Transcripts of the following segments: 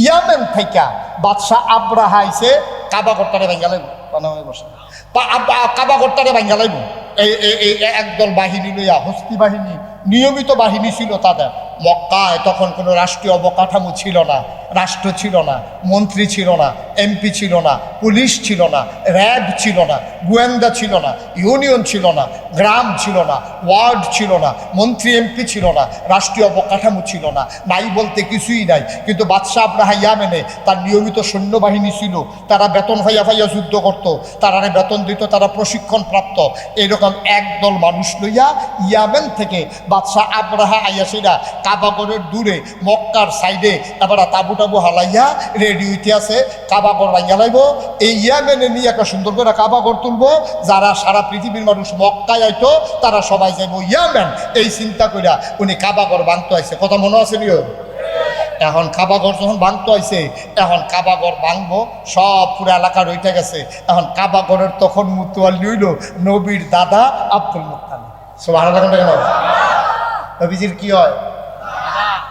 ইয়ামেন থেকে বাদশাহ আব্রাহা আইছে কাবা ঘরটারে ভাঙ্গা লাইব, বসে কাবা ঘরটারে ভাঙ্গা লাইব। এই একদল বাহিনী লইয়া, হস্তি বাহিনী, নিয়মিত বাহিনী ছিল তাদের। মক্কায় তখন কোনো রাষ্ট্রীয় অবকাঠামো ছিল না, রাষ্ট্র ছিল না, মন্ত্রী ছিল না, এমপি ছিল না, পুলিশ ছিল না, র্যাব ছিল না, গোয়েন্দা ছিল না, ইউনিয়ন ছিল না, গ্রাম ছিল না, ওয়ার্ড ছিল না, মন্ত্রী এমপি ছিল না, রাষ্ট্রীয় অবকাঠামো ছিল না, নাই বলতে কিছুই নাই। কিন্তু বাদশাহ আব্রাহা ইয়ামেনে তার নিয়মিত সৈন্যবাহিনী ছিল, তারা বেতন ফাইয়া ফাইয়া যুদ্ধ করত, তারা বেতন দিত, তারা প্রশিক্ষণ প্রাপ্ত। এইরকম একদল মানুষ লইয়া ইয়ামেন থেকে বাদশাহ আব্রাহা আইয়াসিরা কাবাগরের দূরে মক্কার সাইডে এবার তাবু টাবু হালাইয়া রেডি হইতে আছে, কাবাগর ভাঙ্গা লাইব। এই ইয়ামেনে নিয়ে একটা সুন্দর করে কাবাগর তুলবো, যারা সারা পৃথিবীর মানুষ মক্কায় আইতো তারা সবাই যাইব ইয়ামেন, এই চিন্তা কইরা উনি কাবাগর ভাঙতে আইছে। কথা মনে আছে নিও? এখন কাবাগর যখন ভাঙতে আইছে, এখন কাবাগর ভাঙবো, সব পুরো এলাকা রইতে গেছে। এখন কাবাগরের তখন মুতুয়াল্লি হইল নবীর দাদা আব্দুল মুত্তালিব। সুবহানাল্লাহ। কেন নবীজির কি হয়?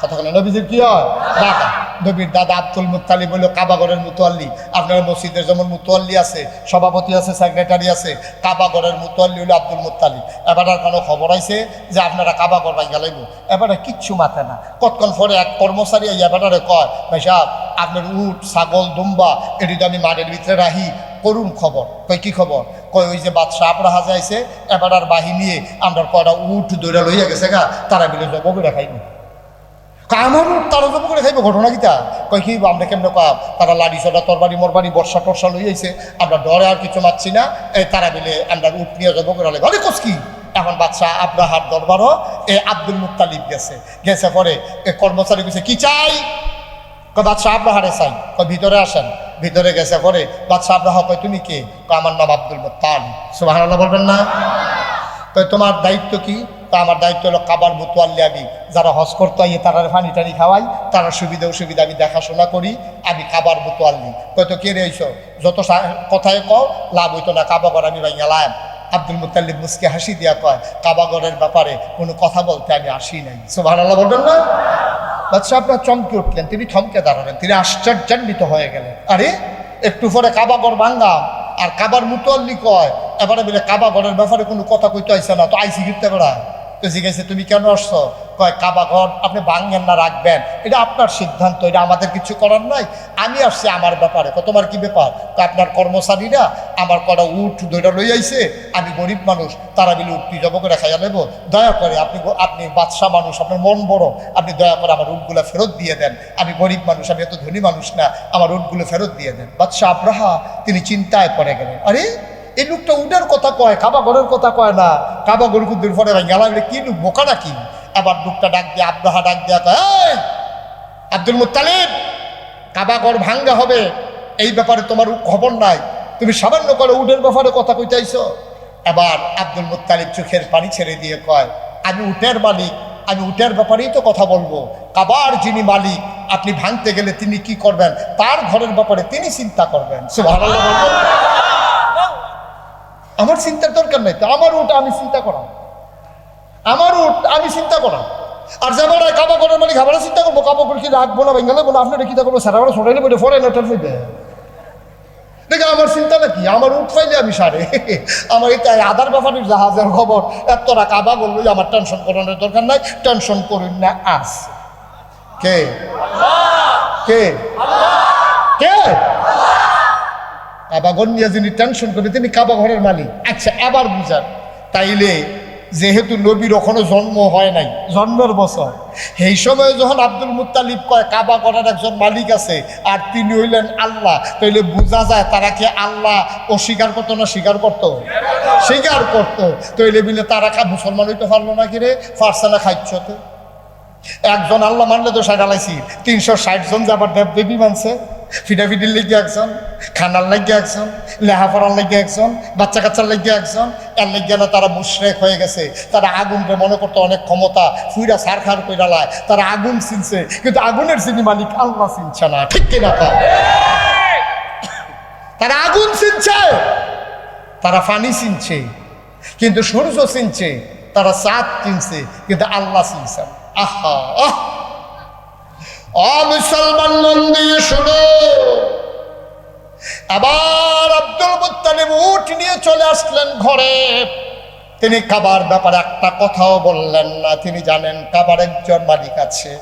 কথা বলেন, নবীজির কি হয়? দাদা। নবীর দাদা আব্দুল মুত্তালিব হলো কাবাগরের মুতোয়াল্লি। আপনার মসজিদের যেমন মুতোয়াল্লি আছে, সভাপতি আছে, সেক্রেটারি আছে, কাবাগরের মুতোয়াল্লি হলো আব্দুল মুত্তালিব। এবার আর কোনো খবর আইছে যে আপনারা কাবাগর ভাঙ্গা লাইব, এবারে কিচ্ছু মাথে না। কতক্ষণ পরে এক কর্মচারী এবারে কয়, ভাই সাহেব আপনার উট, ছাগল, দুম্বা এটি তো আমি মাঠের ভিতরে রাখি, করুন খবর। কই কি খবর? কয় ওই যে বাদশাহ আব্রাহা যাইছে, এবার আর বাহিনী আমরা কয়টা উট দৌড়া লইয়া গেছে গা, তারা বিলে জব করে খাইব। আমার উঠ তারা জব করে খাইব, ঘটনা কিতা? কয় কি আমরা কেমন কয়া, তারা লাড়ি চড়া তরবারি মরবারি বর্ষা টর্ষা লই আইছে, আমরা ডরে আর কিছু মারছি না, এই তারা বিলে আমরা উঠ নিয়ে জব করে আলে ঘরে কস কি। এখন বাদশাহ আব্রাহার দরবারও আব্দুল মুত্তালিব গেছে পরে কর্মচারী গেছে, কি চাই? বাদশাহ আব্রাহারে চাই। কয় ভিতরে আসেন। ভিতরে গেছে পরে বাদশাহ আব্রাহা কয় তুমি কে? আমার নাম আব্দুল মুত্তালিব। সুবহানাল্লাহ বলবেন না? কয় তোমার দায়িত্ব কি? তা আমার দায়িত্ব হলো কাবার মুতোয়াল্লি, আমি যারা হজ করতে আইয়ে তারা পানি টানি খাওয়াই, তারা সুবিধা অসুবিধা আমি দেখাশোনা করি, আমি কাবার মুতোয়াল্লি। কয় তো কে রে এইসো, যত কথায় কও লাভ হইতো না, কাবাগর আমি ভাই গেলাম। আব্দুল মুত্তালিব মুসকে হাসি দিয়া কয়, কাবাগরের ব্যাপারে কোনো কথা বলতে আমি আসি নাই। সুবহানাল্লাহ বলবেন না? বাদশাহ আপনার চমকে উঠলেন, তিনি থমকে দাঁড়ালেন, তিনি আশ্চর্যান্বিত হয়ে গেলেন। আরে একটু পরে কাবাগর ভাঙ্গা আর কাবার মুতোয়াল্লি কয় এবারে বলে কাবাগরের ব্যাপারে কোনো কথা কইতে আইসে না, তো আইসি ঘিরতে বেড়া। তো জিজ্ঞাসা তুমি কেন আসছো? কয় কাবাগর আপনি ভাঙবেন না রাখবেন এটা আপনার সিদ্ধান্ত, এটা আমাদের কিছু করার নাই, আমি আসছি আমার ব্যাপারে। তোমার কি ব্যাপার? তো আপনার কর্মচারীরা আমার কটা উঠ দইটা লই আইছে, আমি গরিব মানুষ, তারা বিলে উঠটি জব করে খাইয়া নেব, দয়া করে আপনি বাদশাহ মানুষ, আপনার মন বড়, আপনি দয়া করে আমার উটগুলো ফেরত দিয়ে দেন, আমি গরিব মানুষ, আমি এত ধনী মানুষ না, আমার উটগুলো ফেরত দিয়ে দেন। বাদশাহ আব্রাহা তিনি চিন্তায় পড়ে গেলেন, আরে এই লোকটা উটের কথা কয়, কাবাগরের কথা কয় না, কাবাগর কুদ্দুর পরে গেলাম, কি লোক বোকা নাকি? আবার লোকটা ডাক দিয়ে আব্রাহা ডাক দিয়া কয়, আব্দুল মুত্তালিব কাবাগর ভাঙ্গা হবে, এই ব্যাপারে তোমার খবর নাই, তুমি সামান্য করে উটের ব্যাপারে কথা কইতে আইছো। এবার আব্দুল মুত্তালিব চোখের পানি ছেড়ে দিয়ে কয়, আমি উটের মালিক, আমি উটের ব্যাপারেই তো কথা বলবো, কাবার যিনি মালিক আপনি ভাঙতে গেলে তিনি কি করবেন তার ঘরের ব্যাপারে তিনি চিন্তা করবেন। সুবহানাল্লাহ বলবেন? আমার চিন্তার দরকার নাই, তো আমার উট আমি চিন্তা করা, আমার উট আমি চিন্তা করা। আর যাবার কাবাগরের মালিক আবার চিন্তা করবো, কাবাগর কি রাখবো না বেঙ্গালে বলে আপনারা কি করবো, সারা সরাইলে বলে ফরে না ফেলবে দেখে আমার চিন্তা নাকি, আমার উঠ পাইলে আমি সারে, আমার এটা আধার ব্যাপারের জাহাজের খবর, এতটা কাবা বললো যে আমার টেনশন করানোর দরকার নাই, টেনশন করুন না। আস কে কে কে কাবাগর নিয়ে যিনি টেনশন করবে তিনি কাবাগরের মালিক। আচ্ছা এবার বুঝান, তাইলে যেহেতু নবীর ওখানে জন্ম হয় নাই, জন্মের বছর, সেই সময় যখন আব্দুল মুত্তালিব কয় কাবাগরের একজন মালিক আছে আর তিনি হইলেন আল্লাহ, তাইলে বোঝা যায় তারা কি আল্লাহ অস্বীকার করতো না স্বীকার করতো? স্বীকার করতো। তৈলে বিলে তারা মুসলমান হইতে পারলো না কিরে, পারছে না খাইছতে। একজন আল্লাহ মানলে তো 60 360 জন যে আবার দেব দেবী মানছে, ফিডাফিডির লেগে একজন, খানার লেগে একজন, লেহাপড়ার লেগে একজন, বাচ্চা কাচ্চার লেগে একজন, এর লেগে না তারা মুশরিক হয়ে গেছে। তারা আগুনকে মনে করতো অনেক ক্ষমতা, ফুইরা সারখার কইরা লায়, তারা আগুন চিনছে, কিন্তু আগুনের যিনি মালিক আল্লাহ চিনছে না। ঠিক কিনা? তারা আগুন চিনছে, তারা পানি চিনছে, কিন্তু সূর্য চিনছে, তারা চাঁদ চিনছে, কিন্তু আল্লাহ চিনছে। আহা মুসলমান মন দিয়ে আবার আব্দুল মুত্তালিব উট নিয়ে চলে আসলেন ঘরে। তিনি কাবার ব্যাপারে একটা কথাও বললেন না। তিনি জানেন কাবার একজন মালিক আছে,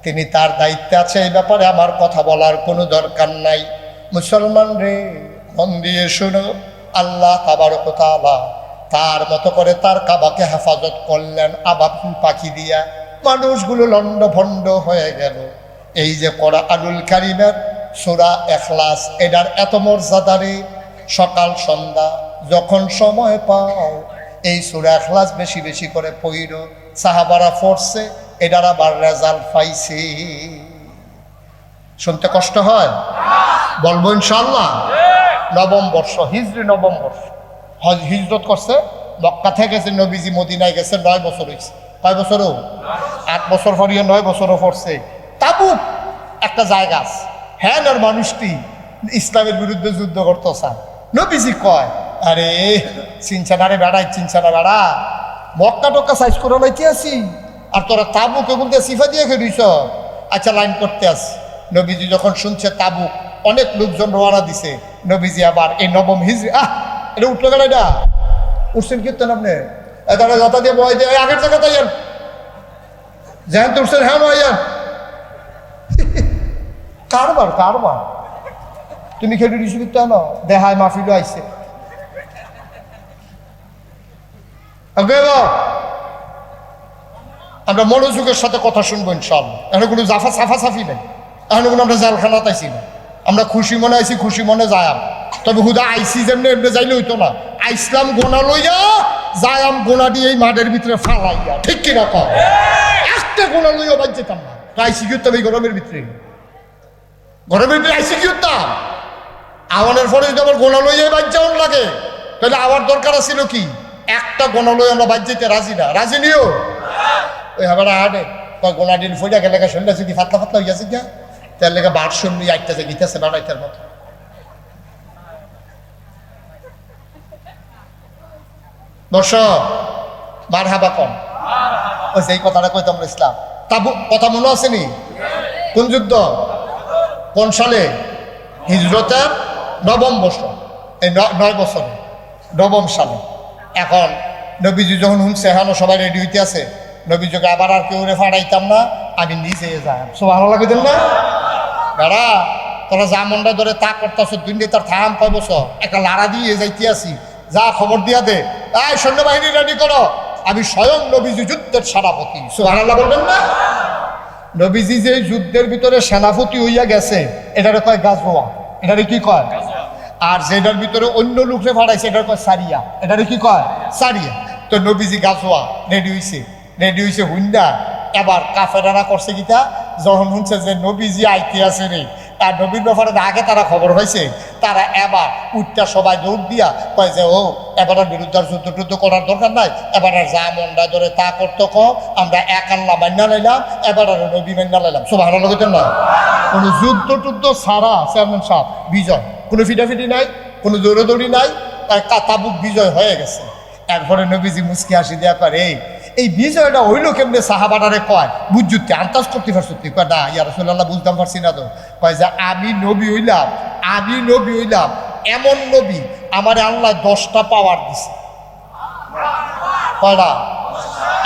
তিনি তার দায়িত্বে আছে, এই ব্যাপারে আমার কথা বলার কোনো দরকার নাই। মুসলমান রে, মন দিয়ে শোনো, আল্লাহ তাবারক ওয়া তাআলা তার মতো করে তার কাবাকে হেফাজত করলেন আবাবিল পাখি দিয়া। মানুষগুলো লন্ডভন্ড হয়ে গেল। এই যে কোরআনুল কারীমের সূরা ইখলাস, এটার এত মর্যাদারে, সকাল সন্ধ্যা যখন সময় পাও এই সূরা ইখলাস বেশি বেশি করে পড়ো। সাহাবারা পড়ছে, এটার আবার রেজাল্ট পাইছে। শুনতে কষ্ট হয়? বলবো ইনশাআল্লাহ। নবম বর্ষ, হিজরি নবম বর্ষ হিজরত করছে। মক্কা থেকে গেছে নবীজি, মদিনায় গেছে 9 বছর হয়েছে। কয় বছরও? 8 বছর পরিয়ে 9 বছরও পড়ছে। তাবুক একটা জায়গা আছে, হ্যাঁ, আর মানুষটি ইসলামের বিরুদ্ধে যুদ্ধ করতে চায়। নবীজি কয়, আরে চিনছানারে বেড়াই, চিনছানা বেড়া, মক্কা টক্কা সাইজ করে লাইতে আসি, আর তোরা তাবুক এগুলো দিয়ে সিফা দিয়ে খেলিস। আচ্ছা, লাইন করতে আস। নবীজি যখন শুনছে তাবুক অনেক লোকজন রওনা দিছে, নবীজি আবার এই নবম হিজরি, এটা উঠলো গেল, এটা উঠছেন কীর্তন আপনি, তারা যথা দিয়ে বয় দিয়ে আগের জায়গা তাই যেহেন তো উঠছেন, হ্যাঁ ভাইয়া কারবার কারবার তুমি খেলে ঋষি কীর্তন দেহায় মাহফিলও আইছে। আমরা মনোযোগের সাথে কথা শুনবো ইনশাআল্লাহ। এখন কোনো জাফা সাফা সাফি নেই, এখন কোনো আমরা জালখানাত আইছি না। আমরা খুশি মনে আইছি, খুশি মনে যায়াম। তবে হুদা আইসি যেমনি এমনি যাইলে হইতো না, আইসলাম গোনা লইয়া যায়াম গোনা দিয়ে এই মাঠের ভিতরে ফালাইয়া, ঠিক কিনা কম একটা গোনা লইয়া বাদ যেতাম না। তো আইসি কি হতাম এই গরমের ভিতরে? গরমের ভিতরে আইসি কি হতাম? আওয়ানের পরে যদি আমার গোনা লইয়া বাদ যাওয়ার লাগে, তাহলে আবার দরকার ছিল কি একটা গোনা লই আমরা বাদ যেতে রাজি না। রাজি নিও ওই আবার আটে গোনা দিন ফইয়া গেলে শরীরটা যদি ফাতলা ফাতলা হইয়া গিয়া, তার লেগে বার শুনলি আইটাছে গিতেছে বানাইটার মতো। দর্শক মারহাবা কম, ওই সেই কথাটা কইতাম ইসলাম। তাবু কথা মনে আসেনি? কোন যুদ্ধ, কোন সালে? হিজরতের নবম বছর, এই 9 বছরে নবম সালে। এখন নবীজি যখন শুনছে, এখনো সবাই রেডি হইতে আছে, নবীজিকে আবার আর কেউ ফাড়াইতাম না, আমি নিজে যাই। সব ভালো লাগতেন না? বেড়া তোরা যা মনটা ধরে তা করতেছ, দুই তার থাম 5 বছর একটা লাড়া দিয়ে যাইতে আসি, যা খবর দিয়া দে, এই সৈন্যবাহিনী রেডি করো, আমি স্বয়ং নবীজি যুদ্ধের সেনাপতি। সুবহানাল্লাহ বলবেন না? নবীজি যে যুদ্ধের ভিতরে সেনাপতি হইয়া গেছে, এটারে কয় গাজওয়া। এটারে কি কয়? আর যেটার ভিতরে অন্য লোকরে ফাড়াইছে, এটার কয় সারিয়া। এটারে কি কয়? সারিয়া। তো নবীজি গাজওয়া রেডি হইছে হুন্ডা। এবার কাফেরারা করছে কিতা, যখন শুনছে যে নবীজি আইতে আছে রে, আর নবীর ব্যাপারে আগে তারা খবর পাইছে, তারা এবার উঠটা সবাই দৌড় দিয়া কয় যে ও এবার বিরুদ্ধে যুদ্ধ টুদ্ধ করার দরকার নাই, এবার আর যা মনটা ধরে তা করতো আমরা এক আল্লাহ মান্না লাইলাম, এবার আর নবী মান্না লাইলাম। সুবহানাল্লাহ না? কোনো যুদ্ধ টুদ্ধ ছাড়া চেয়ারম্যান সাহেব বিজয়, কোনো ফিটাফিটি নাই, কোনো দৌড়াদৌড়ি নাই, তাবুক বিজয় হয়ে গেছে। এরপরে নবীজি মুস্কি হাসি দেওয়া করে, এই বিজয়টা হইল কেমনে? সাহাবাটারে কয় বুঝতে আন্দাজ করতে পারছি? কয় না ইয়া রাসূলুল্লাহ, বুঝতাম পারছি না। তো কয় যে আমি নবী হইলাম, এমন নবী আমার আল্লাহ 10টা পাওয়ার দিছে। কয়টা?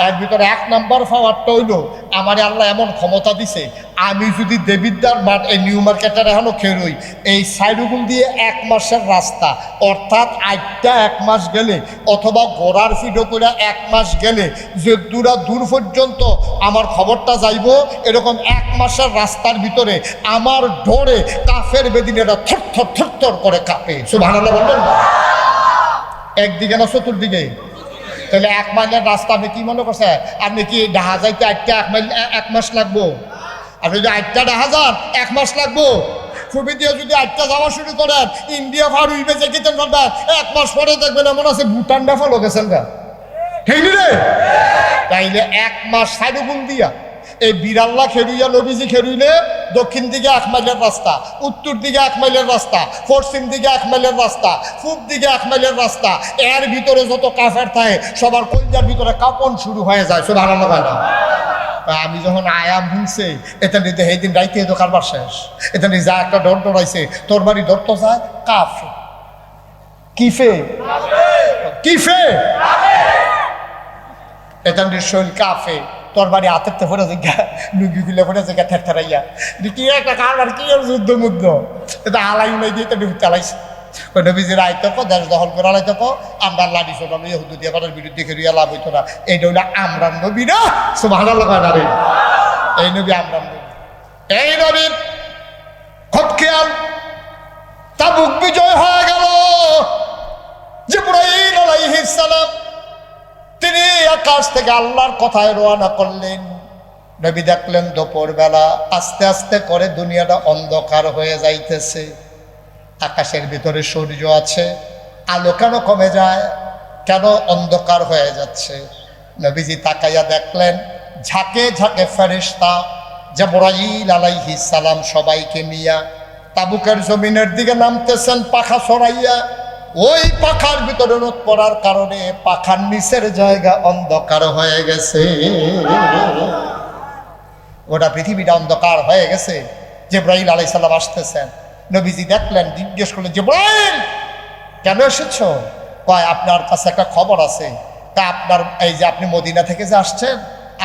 এর ভিতরে 1 নম্বর পাওয়ারটা হইল আমার আল্লাহ এমন ক্ষমতা দিছে, আমি যদি দেবিদ্যার মাঠ এই নিউ মার্কেটের এখনো খেরোই, এই সাইডগুল দিয়ে 1 মাসের রাস্তা, অর্থাৎ 1 মাস গেলে, অথবা ঘোড়ার ফিডো করে 1 মাস গেলে যে দূর পর্যন্ত আমার খবরটা যাইব, এরকম 1 মাসের রাস্তার ভিতরে আমার ডরে কাফের বেদিনেরা থর করে কাঁপে। সুবহানাল্লাহ বলবেন না? একদিকে না চতুর্দিকে? তাহলে 1 মাইলের রাস্তা আপনি কি মনে করছে? আপনি কি ডাহা যাইতে 1 মাইল 1 মাস লাগবো? আপনি যদি 8টা ডাহা যান 1 মাস লাগবো? ছবি দিয়ে যদি 8টা যাওয়া শুরু করেন, ইন্ডিয়া ফার উইবে যে কিতেন করবেন, 1 মাস পরে দেখবেন এমন আছে ভুটানটা ফলো গেছেন গা। ঠিক রে? তাইলে 1 মাস সাইডগুল দিয়া এই বিড়াল্লা খেরুইয়া নবীজি খেরুইলে দক্ষিণ দিকে 1 মাইলের রাস্তা, উত্তর দিকে 1 মাইলের রাস্তা, পশ্চিম দিকে 1 মাইলের রাস্তা, পূব দিকে 1 মাইলের রাস্তা। এর ভিতরে যত কাফের থাকে সবার কলজার ভিতরে কাঁপন শুরু হয়ে যায়। সুবহানাল্লাহ। আমি যখন আয়াম শুনছে এটা নিতে সেই দিন রাইতে তো কারবার শেষ, এটা নিয়ে যা একটা ডর ডরাইছে তোর বাড়ি ডর তো যায় কাফে কিফে কিফে এটা শৈল কাফে তোর বাড়ি হাতের তো ফোটা জায়গা লুঙ্গি গুলে ফোটা জায়গা ঠেরঠেরাইয়া কি একটা কারবার কি আর যুদ্ধ মুদ্ধ এটা আলাই উলাই দিয়ে তো চালাইছে ওই নবীজির আইতক দেশ দখল করে আলাইতক আমরা লাডি ছোটানো ইহুদি দিয়ে বাড়ার বিরুদ্ধে খেরিয়া লাভ হইতো না এইটা হইলো আমরা নবী না সুবহানাল্লাহ কয় না রে এই নবী আমরা নবী এই নবীর খুব খেয়াল তাবুক বিজয় হয়ে গেল জিবরাইল আলাইহিস সালাম তিনি আকাশ থেকে আল্লাহর কথায় রওনা করলেন নবী দেখলেন দুপুর বেলা আস্তে আস্তে করে দুনিয়াটা অন্ধকার হয়ে যাইতেছে আকাশের ভিতরে সূর্য আছে আলো কেন কমে যায় কেন অন্ধকার হয়ে যাচ্ছে নবীজি তাকাইয়া দেখলেন ঝাঁকে ঝাঁকে ফেরেশতা জিবরাইল আলাইহিস সালাম সবাইকে নিয়ে তাবুকের জমিনের দিকে নামতেছেন পাখা ছড়াইয়া ওই পাখার ভিতরে রোদ পড়ার কারণে পাখার নিচের জায়গা অন্ধকার হয়ে গেছে গোটা পৃথিবীটা অন্ধকার হয়ে গেছে জিবরাইল আলাইহিস সালাম আসতেছেন নবীজি দেখলেন জিজ্ঞেস করলেন জিবরাইল কেন এসেছো কয় আপনার কাছে একটা খবর আছে তা আপনার এই যে আপনি মদিনা থেকে যে আসছেন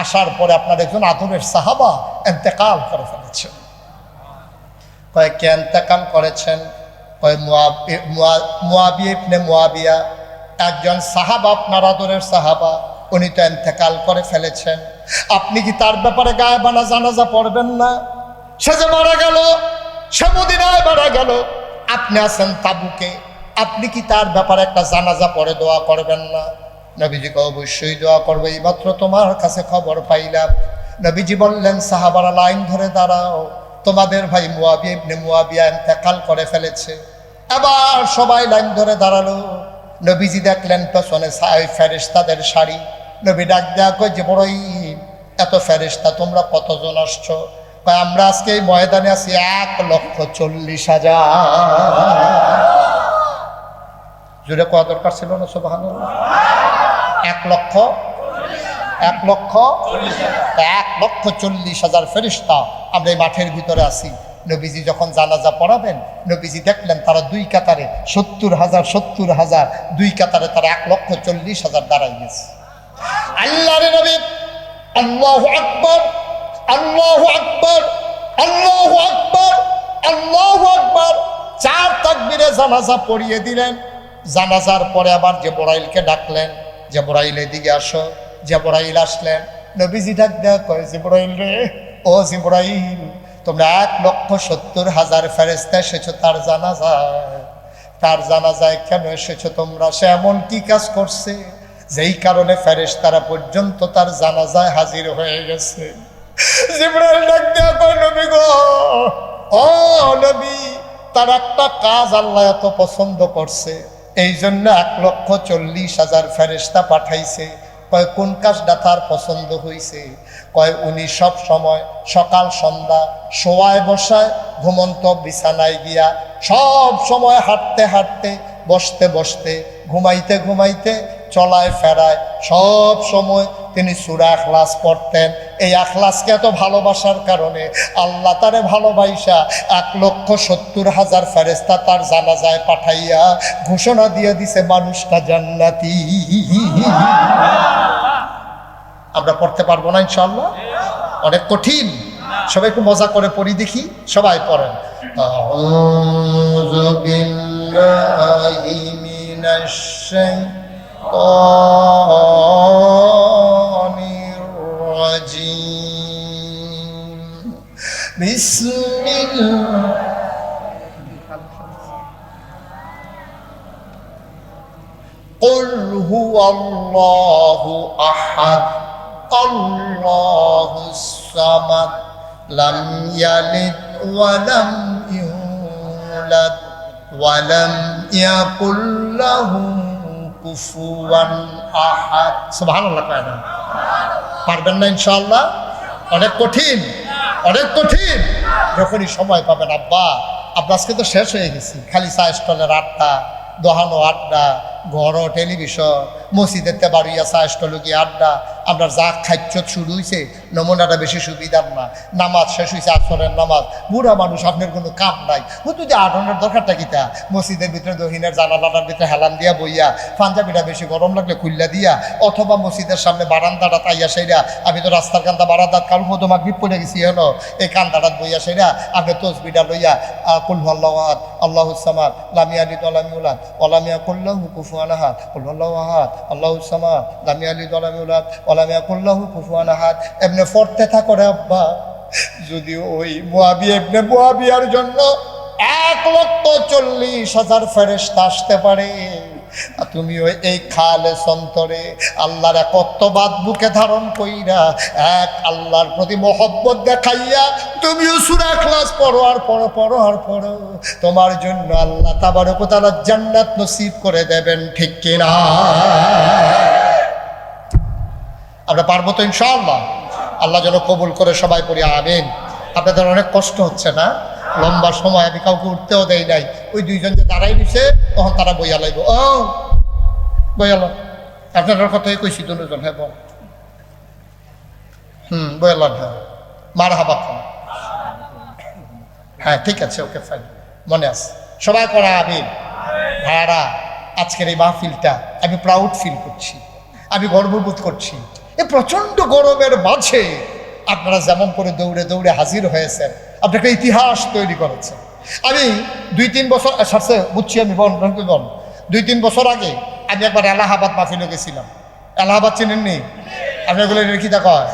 আসার পরে আপনার একজন আদরের সাহাবা ইন্তেকাল করে ফেলেছেন কয় কে ইন্তেকাল করেছেন কয় মুয়াবিয়া ইবনে মুয়াবিয়া একজন সাহাবা আপনার আদরের সাহাবা উনি তো ইন্তেকাল করে ফেলেছেন আপনি কি তার ব্যাপারে গায়েবানা জানাজা পড়বেন না সে যে মারা গেল সে মদিনায় মারা গেল আপনি আছেন তাবুকে আপনি কি তার ব্যাপারে একটা জানাজা পড়ে দোয়া করবেন না নবীজিকে অবশ্যই দোয়া করবে এইমাত্র তোমার কাছে খবর পাইলাম নবীজি বললেন সাহাবারা লাইন ধরে দাঁড়াও তোমাদের ভাই মুয়াবিয়া ইবনে মুয়াবিয়া ইন্তেকাল করে ফেলেছে আবার সবাই লাইন ধরে দাঁড়ালো নবীজি দেখলেন পেছনে ফেরেশতাদের সারি নবী ডাক দেয়া কই যে বড়ই এত ফেরেশতা তোমরা কতজন আসছো কয় আমরা আজকে এই ময়দানে আছি 1,40,000 জুড়ে কত দরকার ছিল না সুবহানাল্লাহ 1,40,000 ফেরেশতা আমরা এই মাঠের ভিতরে আছি নবীজি যখন জানাজা পড়াবেন নবীজি দেখলেন তারা দুই কাতারে 70,000 দুই কাতারে তারা 1,40,000 দাঁড়াই গেছে আল্লাহর নবী আল্লাহু আকবার আল্লাহু আকবার আল্লাহু আকবার আল্লাহু আকবার 4 তাকবীরে জানাজা পড়িয়ে দিলেন জানাজার পরে আবার জিবরাইলকে ডাকলেন জিবরাইল এদিকে আসো জিবরাইল আসলেন নবীজি ডাক দেয়া কয় জিবরাইল রে ও জিবরাইল তোমরা 1,70,000 ফেরেশতা এসেছো তার জানাজায় কেন এসেছো তোমরা সে এমন কি কাজ করছে যেই কারণে ফেরেশতারা পর্যন্ত তার জানাজায় হাজির হয়ে গেছে জিবরাইল ডাক দেয়া কয় নবী গো ও নবী তার একটা কাজ আল্লাহ এত পছন্দ করছে এই জন্য 1,40,000 ফেরেশতা পাঠাইছে কয় কোন কাজটা তার পছন্দ হয়েছে কয় উনি সব সময় সকাল সন্ধ্যা শোয়ায় বসায় ঘুমন্ত বিছানায় গিয়া সব সময় হাঁটতে হাঁটতে বসতে বসতে ঘুমাইতে ঘুমাইতে চলায় ফেরায় সব সময় তিনি সূরা ইখলাস পড়তেন এই ইখলাসকে এত ভালোবাসার কারণে আল্লাহ তারে ভালোবাসা 1,70,000 ফেরেশতা তার জানাজায় পাঠাইয়া ঘোষণা দিয়ে দিছে মানুষটা জান্নাতি আমরা পড়তে পারবো না ইনশাআল্লাহ অনেক কঠিন সবাই একটু মজা করে পড়ি দেখি সবাই পড়েন আউযু বিল্লাহি মিনাশ শাইতানির রাজিম বিসমিল্লাহ قل هو الله أحد الله الصمد لم يلد ولم يولد ولم يكن له كفوا أحد سبحان الله পারবেন না ইনশাআল্লাহ অনেক কঠিন যখনই সময় পাবেন আব্বা আজকে তো শেষ হয়ে গেছি খালি চা স্টলের আড্ডা দোহানো আড্ডা ঘর টেলিভিশন মসজিদেতে বাড়িয়া চাষ্টলকি আড্ডা আপনার যা খাদ্য শুরু হয়েছে নমুনাটা বেশি সুবিধার না নামাজ শেষ হয়েছে আসরের নামাজ বুড়া মানুষ আপনার কোনো কাম নাই যদি আটনের দরকারটা কিতা মসজিদের ভিতরে দহিনের জানালাটার ভিতরে হেলান দিয়া বইয়া পাঞ্জাবিটা বেশি গরম লাগলে খুল্লা দিয়া অথবা মসজিদের সামনে বারান্দাটা তাইয়া সেইরা আমি তো রাস্তার কান্দা বারান্দাত কাল মতো মাগরিব পড়ে গেছি হলো এই কান্দাটাত বইয়া সেইরা আপনি তসবিটা লইয়া কুল আল্লাহ আহাদ আল্লাহুস সামাদ লাম ইয়ালিদ ওয়া লাম ইউলাদ ওয়া লাম ইয়াকুল লাহু কুফুয়ান আহাদ কুল আল্লাহু আহাদ আল্লাহুস সামাদ লাম ইয়ালিদ ওয়া লাম ইউলাদ ওয়া লাম ইয়াকুল লাহু কুফুয়ান আহাদ এমনি পড়তে থাকো রে আব্বা যদি ওই মুয়াবিয়া ইবনে মুয়াবিয়ার জন্য 1,40,000 ফেরেশতা আসতে পারে তুমি ওই এই খালে সন্তরে আল্লাহর একত্ববাদ বুকে ধারণ কইরা এক আল্লাহর প্রতি মহব্বত দেখাইয়া তুমিও সূরা ইখলাস পড়ো আর পড়ো তোমার জন্য আল্লাহ তাবারক ওয়া তাআলা জান্নাত নসিব করে দেবেন ঠিক কিনা আমরা পারবো তো ইনশাআল্লাহ আল্লাহ যেন কবুল করে সবাই পড়ি আমিন আপনাদের অনেক কষ্ট হচ্ছে না লম্বা সময় আমি কাউকে উঠতেও দেই নাই ওই দুইজন যে দাঁড়াই দিছে তখন তারা বইয়া লাইব ও বইয়াল আপনার কথাই কইছি দুজন হ্যাঁ বল বইয়াল হ্যাঁ মার হাবা হ্যাঁ ঠিক আছে ওকে ফাইন মনে আছে সবাই করা আমিন ভাইয়ারা আজকের এই মাহফিলটা আমি প্রাউড ফিল করছি আমি গর্ববোধ করছি এই প্রচন্ড গরমের মাঝে আপনারা যেমন করে দৌড়ে দৌড়ে হাজির হয়েছেন আপনাকে ইতিহাস তৈরি করেছে আমি 2-3 বছর সারছে বুঝছি আমি বল 2-3 বছর আগে আমি একবার এলাহাবাদ মাহফিলে গেছিলাম এলাহাবাদ চিনেননি আপনি এগুলো রেখিতা কয়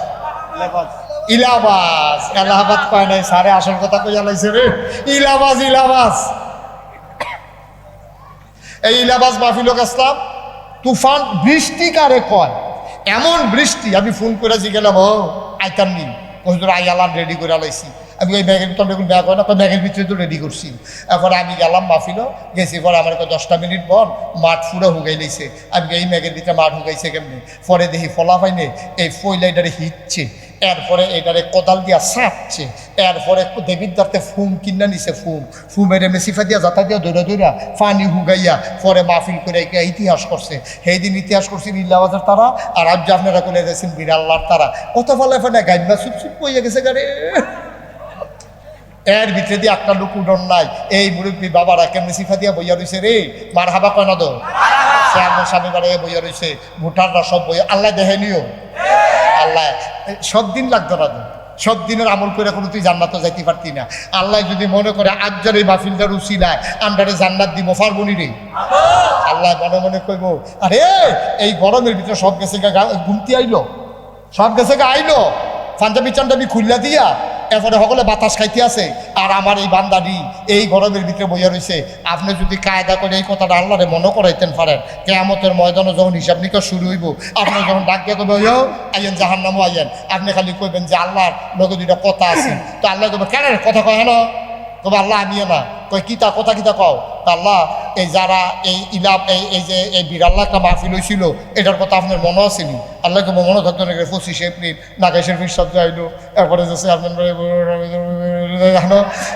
ইলাহাবাদ এলাহাবাদ কয় নাই সারে আসল কথা কইয়া লাইছে রে ইলাহাবাদ এই ইলাহাবাদ মাহফিলে গেছিলাম তুফান বৃষ্টি কারে কয় এমন বৃষ্টি আমি ফোন করে জিগেলাম ও আইতাম নি হুজুর আই আলাম রেডি করে লাইছি আমি ওই ব্যাগের ভিতরে দেখুন ব্যাগ হয় না ব্যাগের ভিতরে তো রেডি করছি এখন আমি গেলাম মাহফিলও গেছি পরে আমার 10টা মিনিট বল মাঠ ফুড়ে হুগাই লাইছে আমি এই ব্যাগের ভিতরে মাঠ হুগাইছে কেমনি পরে দেখি ফলা পাইনে এই ফইলাইটারে হিটছে এরপরে এটারে কোদাল দিয়া ছাপছে এরপরে দেবিদ্দারতে ফুম কিনা নিছে ফুমের মেসিফা দিয়া যাতা দিয়া দৌড়া পানি হুগাইয়া পরে মাহফিল করে ইতিহাস করছে সেই দিন ইতিহাস করছে ইল্লাবাজার তারা আর আজ আপনারা করে গেছেন বিড়াল্লার তারা কত ফলে ফলে গাইবা চুপ পইয়া গেছে গাড়ি এর ভিতরে দিয়ে একটা লোক উডন নাই এই মুরব্বী বাবারা কেমনি সিফা দিয়া বইয়া রয়েছে রে মার হাবা কয় না তো স্বামী বাড়ে বইয়া রয়েছে ভুটানরা সব বইয়া আল্লাহ দেখে নিও আল্লাহ সব দিন লাগতো না সব দিনের আমল করে কোনো তুই জান্নাতও যাইতে পারতি না আল্লাহ যদি মনে করে আজ্জার এই মাহফিলটার উসিলায় আন্ডারে জান্নাত দিব পারবনি রে আল্লাহ মনে মনে কইব আরে এই গরমের ভিতরে সব গেছে ঘুমতি আইলো সব গেছে আইলো পাঞ্জাবি চান্ডাবি খুললা দিয়া এরপরে সকলে বাতাস খাইতে আছে আর আমার এই বান্দাডি এই গরমের ভিতরে বইয়া রয়েছে আপনি যদি কায়দা করে এই কথাটা আল্লাহরে মনে করাইতেন পারেন কেয়ামতের ময়দানে যখন হিসাব নিকাশ শুরু হইব আপনি যখন ডাক দিয়ে কবে আইয়েন জাহান্নামও আইয়েন আপনি খালি কইবেন যে আল্লাহর লগে দুইটা কথা আছে তো আল্লাহ কবে কেন কথা কয় হেন তবে আল্লাহ আমিও না কই কিতা কথা কিতা কও তা আল্লাহ এই যারা এই এই যে এই বিড়াল্লা একটা মাহফিল হয়েছিল এটার কথা আপনার মনে আসেনি আল্লাহকে মনে থাকতো নাকি 25 এপ্রিল নাগেশের ফির শব্দ আইলো এরপরে যাচ্ছে আপনার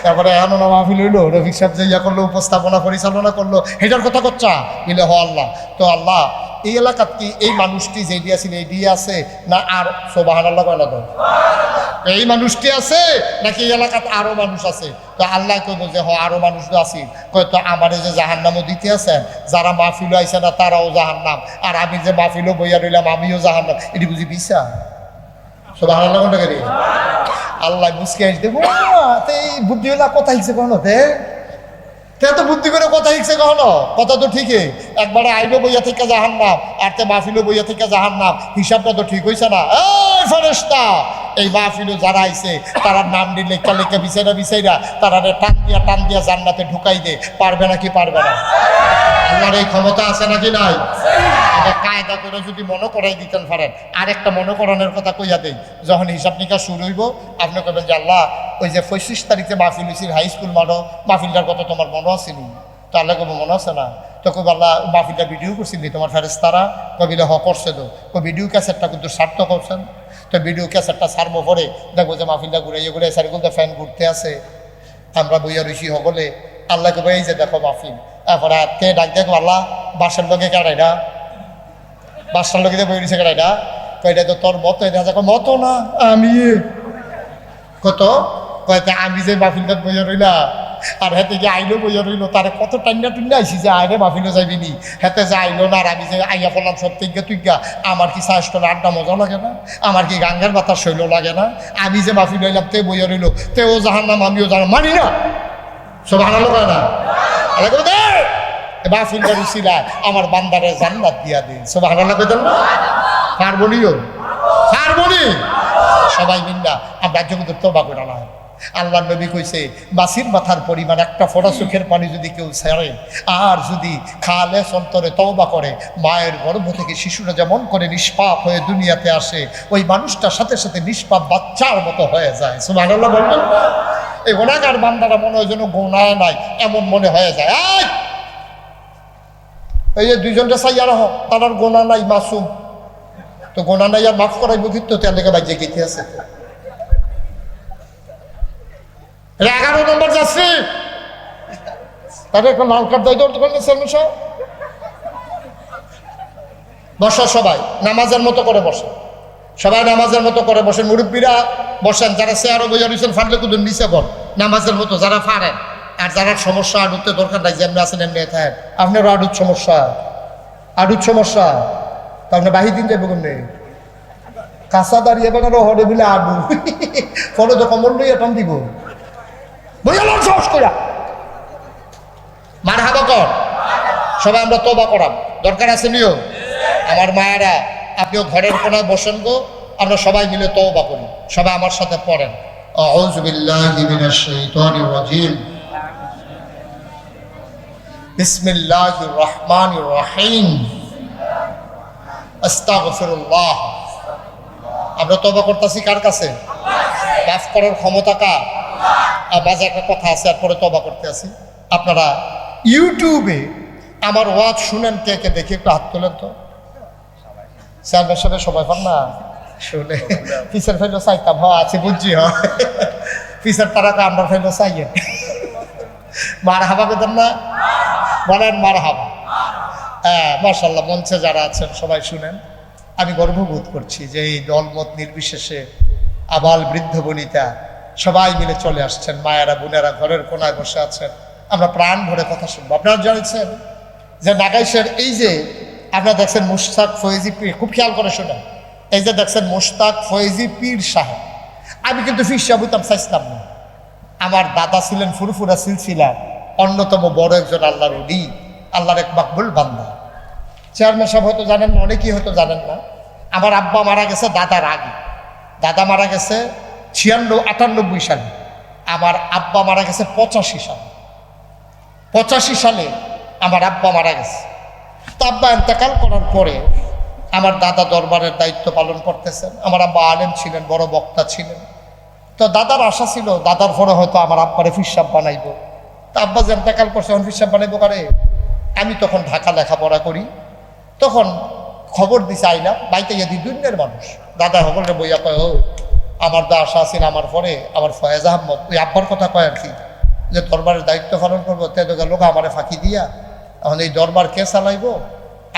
তারপরে এমন মাহফিল হইলো রফিক সাহেব যে ইয়া করলো উপস্থাপনা পরিচালনা করলো এটার কথা করছা বলে হ আল্লাহ তো আল্লাহ এই এলাকাত কি এই মানুষটি যে দিয়ে আছেন এই দিয়ে আছে না আর সুবহানাল্লাহ কয় না তো এই মানুষটি আছে নাকি এই এলাকাত আরো মানুষ আছে তো আল্লাহ কইব যে হ আরো মানুষ তো আছে কয় তো আমারে যে জাহান্নামও দিতে আছেন যারা মাহফিল আইছে না তারাও জাহান্নাম আর আমি যে মাহফিলও বইয়া রইলাম আমিও জাহান্নাম এটি বুঝি বিশ্বাস সুবহানাল্লাহ কোনটা করি আল্লাহ মুসকে আসতে এই বুদ্ধিওয়ালা কথা হিসেবে কোনো তো বুদ্ধি করে কথা শিখছে কখনো কথা তো ঠিকই একবারে আইলো বইয়া থেকে জাহান্নাম আর তে মাহফিলও বইয়া থেকে জাহান্নাম হিসাবটা তো ঠিক হয়েছে না এই ফেরেশতা এই মাহফিলও যারা আইছে তারা নাম দিয়ে লেখা লেখা বিচাইরা তারা টান দিয়া জান্নাতে ঢুকাই দে পারবে নাকি পারবে না আল্লাহর এই ক্ষমতা আছে নাকি নাই এটা কায়দা করে যদি মনে করাই দিতেন পারেন আরেকটা মনে করানোর কথা কইয়া দেই যখন হিসাব নিকাশ শুরু হইব আপনি কবেন যে আল্লাহ ওই যে 25 তারিখে মাহফিল হয়েছিল হাই স্কুল মাঠো মাহফিলটার কথা তোমার মনে আসেনি তো আল্লাহ কবে মনে আছে না তো কব আল্লাহ মাহফিলটা ভিডিও করছিলি তোমার ফেরেশতারা কবিলে হ করছে তো ভিডিও ক্যাসেটটা কিন্তু সার্থ করছেন তো ভিডিও ক্যাসেটটা সারবো পরে দেখবো যে মাহফিলটা ঘুরে সারিগুলো ফ্যান ঘুরতে আসে আমরা বইয়া রইছি সকলে আল্লাহ কবে এই যে দেখো মাহফিল এরপরে কে ডাক দেখো আল্লাহ বাসের লোকে কারাইরা বাসটার লোকে বই দিছে এটা কয়টা তো তোর মতো এটা মতো না আমি কত কয়টা আমি যে মাহফিলটাত বইয়া রইলা আর হেতে যে আইলো বইয়া রইলো তারে কত টান্না টুন্না আইসি যে আইরে মাহফিলও যাইবি নি হেতে যে আইলো না আর আমি যে আইয়া পড়লাম সব থেকে তুইগা আমার কি সাহসটা আড্ডা মজা লাগে না আমার কি গাঙ্গার বাতাস শৈল লাগে না আমি যে মাহফিল হইলাম তে বইয়া রইলো তেও জাহান নাম আমিও জানাম মানি না সব হানালো করে না মাহফিল করেছিলা আমার বান্দারে জান্নাত দিয়া দিন সব হানালো করে দেন না পারবনিও পারবনি সবাই মিল্লা আমরা জগতের তওবা করে না আল্লাহ নবী কইছে মাছির মাথার পরিমাণ একটা ফোঁটা চোখের পানি যদি কেউ ছাড়ে আর যদি খালে অন্তরে তওবা করে মায়ের গর্ভ থেকে শিশুরা যেমন করে নিষ্পাপ হয়ে দুনিয়াতে আসে ওই মানুষটার সাথে সাথে নিষ্পাপ বাচ্চার মতো হয়ে যায় সুবহানাল্লাহ বলবেন এই গুনাহগার বান্দারা মনে হয় যেন গুনাহ নাই এমন মনে হয়ে যায় এই যে দুইজনটা চাইয়া রহ তার গুনাহ নাই মাসুম তো গুনাহ নাই আর মাফ করাইব কিন্তু তেল লেগে বাজে গেতে আছে 11 নম্বর যাচ্ছি তাদের একটা লাল কার্ড দায়িত্ব বসো সবাই নামাজের মতো করে বসে সবাই নামাজের মতো করে বসেন মুরব্বীরা বসেন যারা চেয়ারও বইয়া রয়েছেন ফাটলে কুদুর নিচে বল নামাজের মতো যারা পারেন আর যারা সমস্যা আডুতে দরকার নাই যেমনি আছেন এমনি থাকেন আপনারও আডুত সমস্যা তা আপনার বাহি দিন যাইব কেমনি কাঁচা দাঁড়িয়ে বেড়ারও হরে বিলে আডু ফলে তো কমল লইয়া টান দিব মার হাবা কর সবাই আমরা তওবা করাম দরকার আছে নিও আমার মায়েরা আপনিও ঘরের কোনায় বসেন গো আমরা সবাই মিলে তওবা করি সবাই আমার সাথে পড়েন আউযু বিল্লাহি মিনাশ শাইতানির রাজিম বিসমিল্লাহির রহমানির রহিম আস্তাগফিরুল্লাহ আমরা তওবা করতেছি কার কাছে মাফ করার ক্ষমতা কার বাজে একটা কথা আছে আর পরে তওবা করতে আসি আপনারা ইউটিউবে আমার ওয়াজ শুনেন কে কে দেখি একটু হাত তোলেন তো স্যার সাথে সবাই পান না শুনে ফিসার ফেলো চাইতাম আছে বুঝছি ফিসার তারা আমরা ফেলো চাইয়ে মার হাবা বেতন না বলেন মার হাবা হ্যাঁ মাশাআল্লাহ মঞ্চে যারা আছেন সবাই শুনেন আমি গর্ববোধ করছি যে এই দলমত নির্বিশেষে আবাল বৃদ্ধ বনিতা সবাই মিলে চলে আসছেন মায়েরা বোনেরা ঘরের কোনায় বসে আছেন আমরা প্রাণ ভরে কথা শুনবো আপনারা জানেন যে নাগাইশের এই যে আপনারা দেখছেন মুশতাক ফয়েজি পীর খুব খেয়াল করে শোনেন এই যে দেখছেন মুশতাক ফয়েজি পীর সাহেব আমি কিন্তু ফির সাহেব হইতাম চাইছিলাম না আমার দাদা ছিলেন ফুরফুরা সিলসিলার অন্যতম বড় একজন আল্লাহর ওলি আল্লাহর এক মাকবুল বান্দা চেয়ারম্যান সাহেব হয়তো জানেন না অনেকেই হয়তো জানেন না আমার আব্বা মারা গেছে দাদার আগে দাদা মারা গেছে 98 সালে আমার আব্বা মারা গেছে 85 সালে আমার আব্বা মারা গেছে তো আব্বা ইন্তেকাল করার পরে আমার দাদা দরবারের দায়িত্ব পালন করতেছেন আমার আব্বা আলেম ছিলেন বড় বক্তা ছিলেন তো দাদার আশা ছিল দাদার পরে হয়তো আমার আব্বারে ফিরসাব বানাইব তা আব্বা যে ইন্তেকাল করছে এখন ফিরসাব বানাইবো কারে আমি তখন ঢাকা লেখাপড়া করি তখন খবর দিছে আইলাম বাইতে গিয়ে দুনিয়ার মানুষ দাদা সকলের বইয়া কয় ও আমার দা আশা আছিল আমার পরে আমার ফয়েজ আহমদ ওই আব্বার কথা কয় আর কি যে দরবারের দায়িত্ব পালন করবো তে লোক আমারে ফাঁকি দিয়া এখন এই দরবার কে চালাইব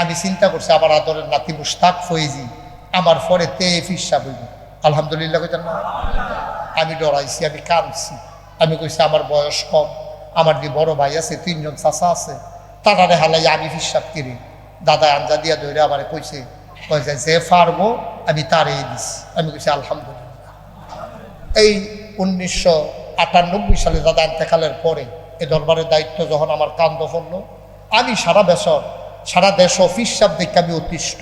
আমি চিন্তা করছি আমার আদরের নাতি মুশতাক ফয়েজি আমার পরে তে ফিরসাব হইব আলহামদুলিল্লাহ কইতেন না আমি ডরাইছি আমি কাঁদছি আমি কইছি আমার বয়স কম আমার যে বড় ভাই আছে 3 জন চাচা আছে তারারে হালাই আমি ফিরসাব কিনি দাদা আঞ্জা দিয়া ধরে আমারে কইছে যে পারবো আমি তারই দিছি আমি কইছি আলহামদুলিল্লাহ এই 1998 সালে দাদা ইন্তেকালের পরে এই দরবারের দায়িত্ব যখন আমার কান্ধ পড়লো আমি সারা দেশ ফিরসাব দেখে আমি অতিষ্ঠ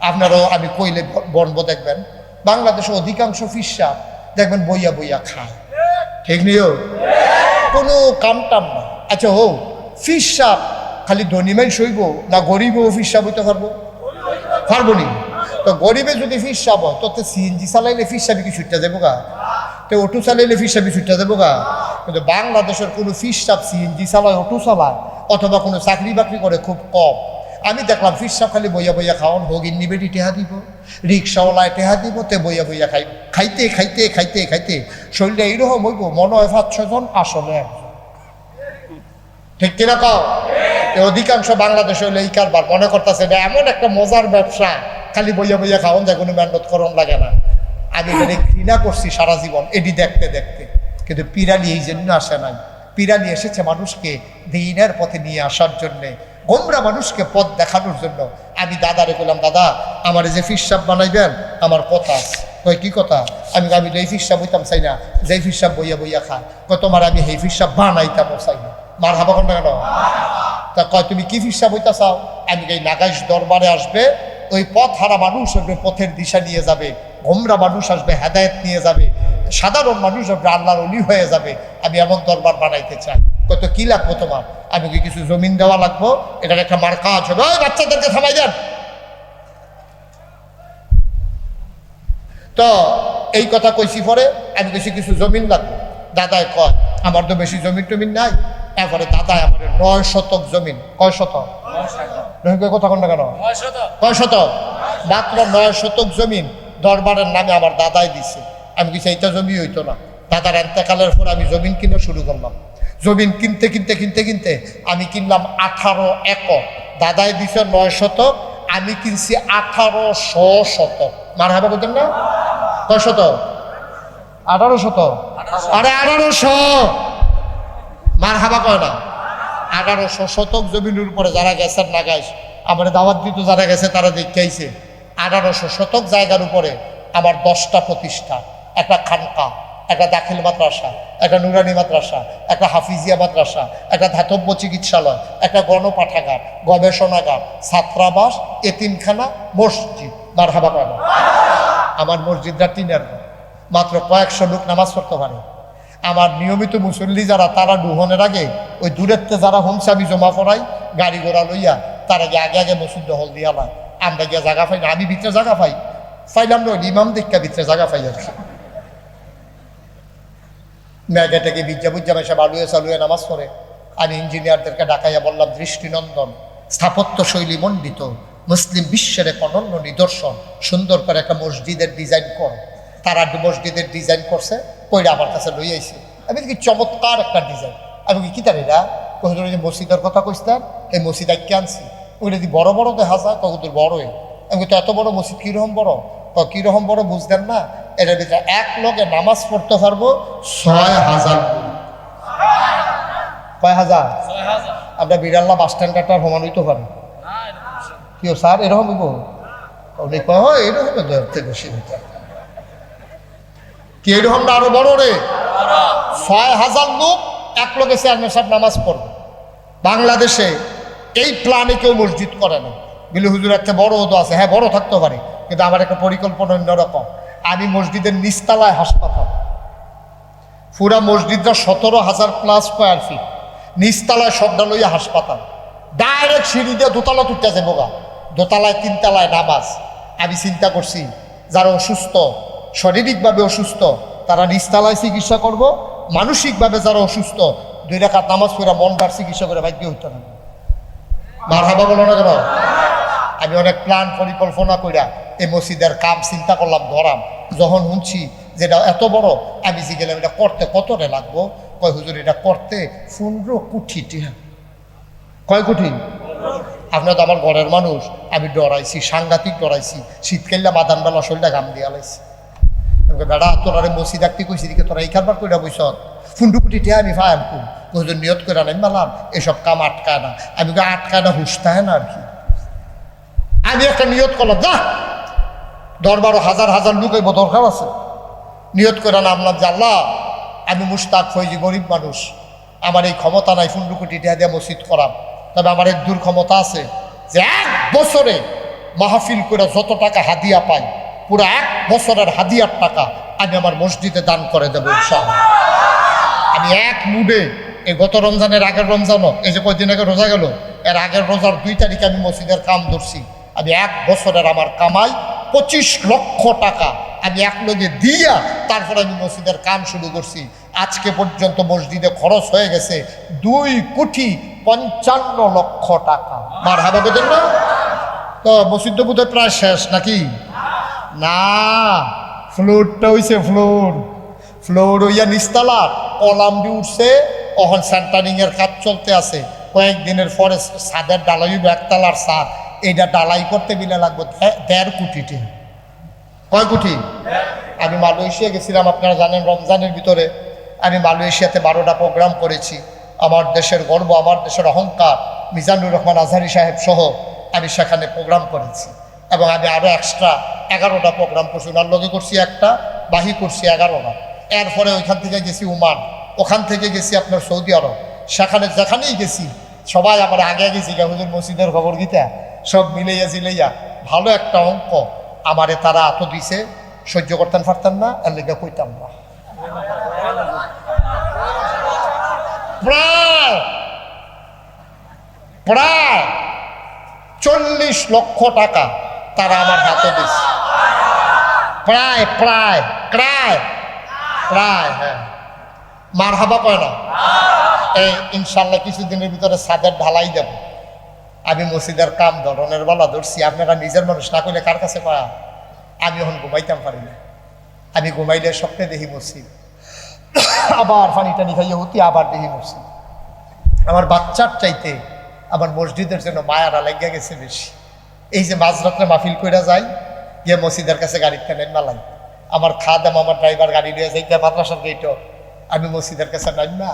আপনারাও আমি কইলে বর্ণ দেখবেন বাংলাদেশে অধিকাংশ ফিরসাব দেখবেন বইয়া বইয়া খায় ঠিক নিও কোনো কামটাম না আচ্ছা হো ফিরসাব খালি ধনীমাই সইব না গরিবও ফিরসাব হইতে পারবো নি তো গরিবে যদি ফিরসাব হয় তো সিএনজি চালাইলে ফিরসাবি কি ছুটতে যাবো গা তো অটো চালাইলে ফিরসাবি ছুটতে যাবো গা কিন্তু বাংলাদেশের কোনো ফিরসাব সিএনজি চালায় অটো চালায় অথবা কোনো চাকরি বাকরি করে খুব কম আমি দেখলাম ফিরসাব খালি বইয়া বইয়া খাওয়ান ভগিন নিবেটি টেহা দিব রিক্সাওয়ালায় টেহা দিব তে বইয়া বইয়া খাইতে শরীরে এইরকম হইব মনে হয় 5-6 জন আসলে একজন ঠিক কিনা কও অধিকাংশ বাংলাদেশে হলে এই কারবার মনে করতেছে এটা এমন একটা মজার ব্যবসা, খালি বইয়া বইয়া খাওয়ান যায়, কোনো মেহনত করন লাগে না। আমি এটা ঘৃণা করছি সারা জীবন এটি দেখতে দেখতে। কিন্তু পিরালি এই জন্য আসে নাই, পিরালি এসেছে মানুষকে দ্বীনের পথে নিয়ে আসার জন্যে, গোমরা মানুষকে পথ দেখানোর জন্য। আমি দাদারে বললাম, দাদা আমার যে ফিরসাব বানাইবেন, আমার কথা আছে। কই কি কথা? আমি এই ফিরসাব হইতাম চাই না, যে ফিরসাব বইয়া বইয়া খায়। কয় তোমার আমি এই ফিরসাব বানাইতাম চাই না। মার হাবা কোনটা কেন? তা কয় তুমি কি ফিরসাব হইতা চাও? আমি এই নাগাইশ দরবারে আসবে, ওই পথ হারা মানুষ আসবে, পথের দিশা নিয়ে যাবে, গোমরা মানুষ আসবে, হেদায়েত নিয়ে যাবে, সাধারণ মানুষ আসবে, আল্লাহর ওলি হয়ে যাবে। আমি এমন দরবার বানাইতে চাই। কত কি লাগবো তোমার? আমি কি কিছু জমিন দেওয়া লাগবো, এটার একটা মার্কা আছে। ওই বাচ্চাদেরকে থামাই দেন। তো এই কথা কইছি পরে আমি কইছি কিছু জমিন লাগবে। দাদায় কয় আমার তো বেশি জমিন টমিন নাই। এরপরে দাদায় আমার 9 শতক জমিন। কয় শতক? কথা কোন না কেন? 9 শতক, মাত্র 9 শতক জমিন দরবারের নামে আমার দাদাই দিছে। আমি কিছু এইটা জমি হইতো না। দাদার এন্তেকালের পর আমি জমিন কিনে শুরু করলাম। জমিন কিনতে কিনতে কিনতে কিনতে আমি কিনলাম 18 একর। দাদাই দিছে 9 শতক, আমি কিনছি 1800 শতক। মার হাবা বলতেন না? কয় শতক? 18 শতক। আরে 1800, মার হাবা কয় না? 1800 শতক জমিনের উপরে যারা গেছেন নাগাইশ, আমার দাওয়াত দিত যারা গেছে তারা দেখাইছে। 1800 শতক জায়গার উপরে আমার 10টা প্রতিষ্ঠান, একটা খানকা, একটা দাখিল মাদ্রাসা, একটা নুরানি মাদ্রাসা, একটা হাফিজিয়া মাদ্রাসা, একটা ধাতব্য চিকিৎসালয়, একটা গণপাঠাগার, গবেষণাগার, ছাত্রাবাস, এতিমখানা, মসজিদ। মার হাবা কয় না? আমার মসজিদটা টিনের, মাত্র কয়েকশো লোক নামাজ পড়তে পারে। আমার নিয়মিত মুসল্লি যারা, তারা ডুহনের আগে ওই দূরেরতে যারা হোমসে আমি জমা পড়াই, গাড়ি ঘোড়া লইয়া তারা গিয়ে আগে আগে মসজিদ দখল দিয়া লায়। আমরা গিয়ে জায়গা পাই না, আমি ভিতরে জায়গা পাইলাম না, ইমাম দেখা ভিতরে জায়গা পাই আর কি। ম্যাগেটাকে বিজ্জা বুজ্জা মেশা বালুয়ে চালুয়ে নামাজ পড়ে। আমি ইঞ্জিনিয়ারদেরকে ডাকাইয়া বললাম, দৃষ্টিনন্দন, স্থাপত্য শৈলী মণ্ডিত, মুসলিম বিশ্বের এক অনন্য নিদর্শন, সুন্দর করে একটা মসজিদের ডিজাইন কর। তারা মসজিদের ডিজাইন করছে, কইরা আমার কাছে লই আইছে। আমি কি চমৎকার একটা ডিজাইন। আমি কি তার এরা কহিল যে মসজিদের কথা কইতাম, এই মসজিদ আঁকে আনছি। ওইটা যদি বড় বড় দেখা যায়, কতদূর বড়ই। আমি তো এত বড় মসজিদ কীরকম বড়? কীরকম বড় বুঝতেন না? এটার ভিতরে এক লগে নামাজ পড়তে পারবো 6000। কয় হাজার? আমরা বিড়াল্লা বাস স্ট্যান্ডটা সমান হইতে পারি। কি স্যার এরকম হইব? উনি কয় এরকম বেশি ভিতর কি এরকম না আরো বড় রে? 6000 লোক এক লোকে চেয়ারম্যান সাহেব নামাজ পড়বে। বাংলাদেশে এই প্ল্যানে কেউ মসজিদ করে না। বিলু হুজুর একটা বড় হতো আছে, হ্যাঁ বড় থাকতে পারে, কিন্তু আমার একটা পরিকল্পনা অন্যরকম। আমি মসজিদের নিচতলায় হাসপাতাল, পুরা মসজিদটা 17,000+ স্কোয়ার ফিট, নিচতলায় সবটা লইয়া হাসপাতাল, ডাইরেক্ট সিঁড়ি দিয়ে দোতলা তুলতে যাবো গা, দোতলায় 3 তলায় নামাজ। আমি চিন্তা করছি যারা অসুস্থ, শারীরিকভাবে অসুস্থ, তারা নিচতলায় চিকিৎসা করব, মানসিকভাবে যারা অসুস্থ 2 রাকাত নামাজ পড়া মনটার চিকিৎসা করে ভাগ্য হইতে না। মারহাবা বলো না কেন? আমি অনেক প্ল্যান পরিকল্পনা কইরা এই মসজিদের কাম চিন্তা করলাম, ধরাম। যখন শুনছি যেটা এত বড়, আমি যে গেলাম এটা করতে কত রে লাগবো? কয় হুজুর এটা করতে 15 কোটি টাকা। কয় কোটি? আপনার তো আমার ঘরের মানুষ, আমি ডরাইছি, সাংঘাতিক ডরাইছি। শীতকালে মাদানবেলা শরীরটা ঘাম দিয়া লাইছি। বেড়া তোরা মসজিদ আঁকতে কইছি দিকে তোরা এই কারবার কইরা বইস 15 কোটি টাকা আমি ফায়াম কু হুজুর নিয়ত করে নাই মালাম এসব কাম আটকায় না। আমি আটকায় না, হুসতায় না আর কি। আমি একটা নিয়ত করলাম, যা দরবারও হাজার হাজার লোক এই দরকার আছে, নিয়ত করে নামলাম যে আল্লাহ আমি মুশতাক ফৈজি, গরিব মানুষ, আমার এই ক্ষমতা নাই 15 কোটি টাকা দিয়ে মসজিদ করাম। তবে আমার এক দূর ক্ষমতা আছে যে 1 বছরে মাহফিল করে যত টাকা হাদিয়া পাই, পুরো 1 বছরের হাদিয়ার টাকা আমি আমার মসজিদে দান করে দেবো ইনশাআল্লাহ। আমি এক মুডে এই গত রমজানের আগের রমজানও, এই যে কয়েকদিন আগে রোজা গেল, এর আগের রোজার 2 তারিখে আমি মসজিদের কাম ধরছি। আমি 1 বছরের আমার কামাই 25 লক্ষ টাকা আমি এক লগে দিয়া তারপর আমি মসজিদের কাম শুরু করছি। আজকে পর্যন্ত মসজিদে খরচ হয়ে গেছে 2,55,00,000 টাকা। মার হাবা বেদেন না? তো মসজিদ বোধহয় প্রায় শেষ নাকি? না, ফ্লোরটা হইছে ফ্লোর হইয়া নিস্তালার কলাম দিয়ে উঠছে, অহন সেন্টারিং এর কাজ চলতে আছে। কয়েকদিনের পরে ছাদের ডালাই একতলার ছাদ, এইটা ডালাই করতে মিলে লাগবে 1.5 কোটি টাকা। কয় কোটি? আমি মালয়েশিয়া গেছিলাম, আপনারা জানেন রমজানের ভিতরে আমি মালয়েশিয়াতে 12টা প্রোগ্রাম করেছি। আমার দেশের গর্ব, আমার দেশের অহংকার মিজানুর রহমান আজহারি সাহেব সহ আমি সেখানে প্রোগ্রাম করেছি। এবং আমি আরও এক্সট্রা 11টা প্রোগ্রাম করছি, ওনার লগে করছি একটা, বাহি করছি 11টা। এরপরে ওইখান থেকে গেছি ওমান, ওখান থেকে গেছি আপনার সৌদি আরব। সেখানে যেখানেই গেছি সবাই আমার আগে আগে জিগা হুজুর মসজিদের খবর গীতা সব মিলাইয়া জিলাইয়া ভালো একটা অঙ্ক আমারে তারা এত দিছে, সহ্য করতেন পারতেন না, এর লেগে কইতাম না। প্রায় প্রায় 40 লক্ষ টাকা তারা আমার হাতে দিছে। প্রায় প্রায় প্রায় প্রায় হ্যাঁ, মারহাবা কয় না। এই ইনশাল্লাহ কিছুদিনের ভিতরে ছাদের ঢালাই দেব। আমি মসজিদের কাম ধরনের বেলা ধরছি, আপনারা নিজের মানুষ না করলে কার কাছে পায়া? আমি এখন ঘুমাইতাম পারি না, আমি ঘুমাইলে স্বপ্নে দেখি মসজিদ, আবার পানি টানি খাইয়ে হতি, আবার দেখি মসজিদ। আমার বাচ্চার চাইতে আমার মসজিদের জন্য মায়ারা লাগিয়া গেছে বেশি। এই যে মাঝরাত্রে মাহফিল কইরা যাই, গিয়ে মসজিদের কাছে গাড়িতে নাইমালাই, আমার খাদাম আমার ড্রাইভার গাড়ি নিয়ে যাইতে মাদ্রাসার গেইটো, আমি মসজিদের কাছে নাইমা